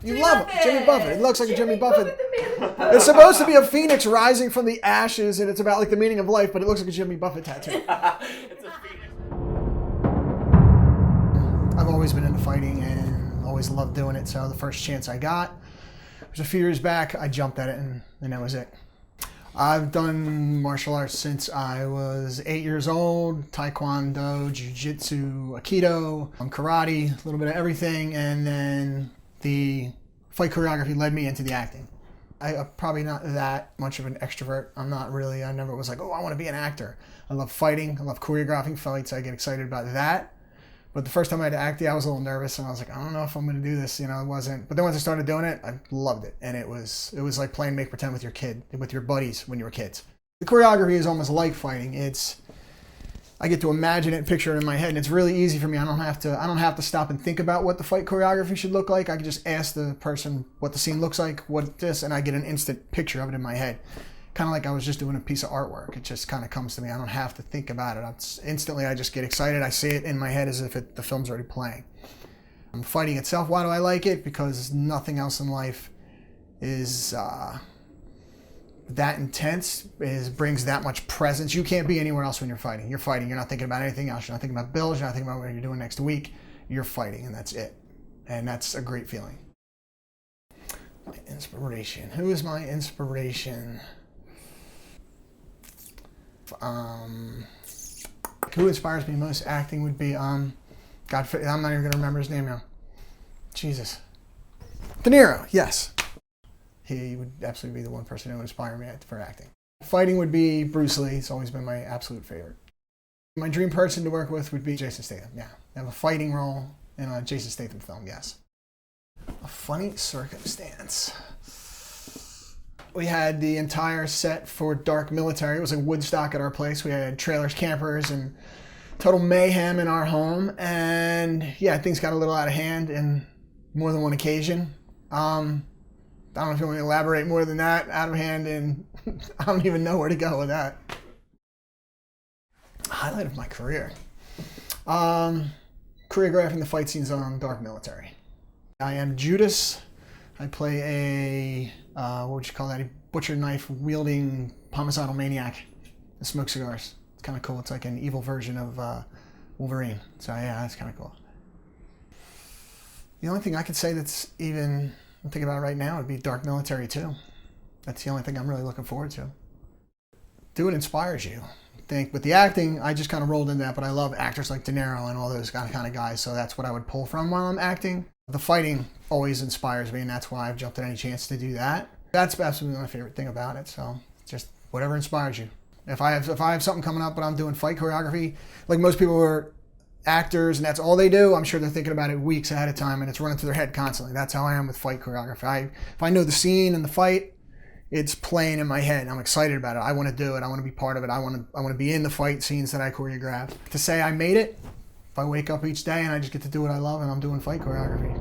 You love him. Jimmy Buffett. It looks like a Jimmy Buffett. It's supposed to be a phoenix rising from the ashes, and it's about like the meaning of life, but it looks like a Jimmy Buffett tattoo. It's a phoenix. I've always been into fighting and always loved doing it, so the first chance I got, it was a few years back, I jumped at it, and that was it. I've done martial arts since I was 8 years old, taekwondo, jiu-jitsu, aikido, karate, a little bit of everything, and then the fight choreography led me into the acting. I'm probably not that much of an extrovert. I never was like, oh, I want to be an actor. I love fighting, I love choreographing fights, I get excited about that. But the first time I had to act, I was a little nervous, and I was like, I don't know if I'm going to do this. It wasn't. But then once I started doing it, I loved it, and it was like playing make pretend with your kid, with your buddies when you were kids. The choreography is almost like fighting. I get to imagine it, picture it in my head, and it's really easy for me. I don't have to stop and think about what the fight choreography should look like. I can just ask the person what the scene looks like, and I get an instant picture of it in my head. Kind of like I was just doing a piece of artwork. It just kind of comes to me. I don't have to think about it. Instantly, I just get excited. I see it in my head as if the film's already playing. Fighting itself, why do I like it? Because nothing else in life is that intense, brings that much presence. You can't be anywhere else when you're fighting. You're fighting. You're not thinking about anything else. You're not thinking about bills. You're not thinking about what you're doing next week. You're fighting, and that's it. And that's a great feeling. My inspiration. Who is my inspiration? Who inspires me most acting would be God. I'm not even gonna remember his name now. Jesus. De Niro. Yes, he would absolutely be the one person who would inspire me for acting. Fighting would be Bruce Lee. It's always been my absolute favorite. My dream person to work with would be Jason Statham. Yeah, have a fighting role in a Jason Statham film. Yes. A funny circumstance. We had the entire set for Dark Military. It was in Woodstock at our place. We had trailers, campers, and total mayhem in our home. And yeah, things got a little out of hand in more than one occasion. I don't know if you want me to elaborate more than that. Out of hand, and I don't even know where to go with that. Highlight of my career. Choreographing the fight scenes on Dark Military. I am Judas. I play a, what would you call that? A butcher knife wielding homicidal maniac that smokes cigars. It's kind of cool. It's like an evil version of Wolverine. So yeah, that's kind of cool. The only thing I could say that's even, I'm thinking about right now, would be Dark Military 2. That's the only thing I'm really looking forward to. Do what inspires you. I think with the acting, I just kind of rolled into that, but I love actors like De Niro and all those kind of guys, so that's what I would pull from while I'm acting. The fighting always inspires me, and that's why I've jumped at any chance to do that. That's absolutely my favorite thing about it, so just whatever inspires you. If I have something coming up but I'm doing fight choreography, like most people are actors and that's all they do, I'm sure they're thinking about it weeks ahead of time and it's running through their head constantly. That's how I am with fight choreography. If I know the scene and the fight, it's playing in my head. I'm excited about it. I want to do it. I want to be part of it. I want to be in the fight scenes that I choreograph. To say I made it, if I wake up each day and I just get to do what I love and I'm doing fight choreography.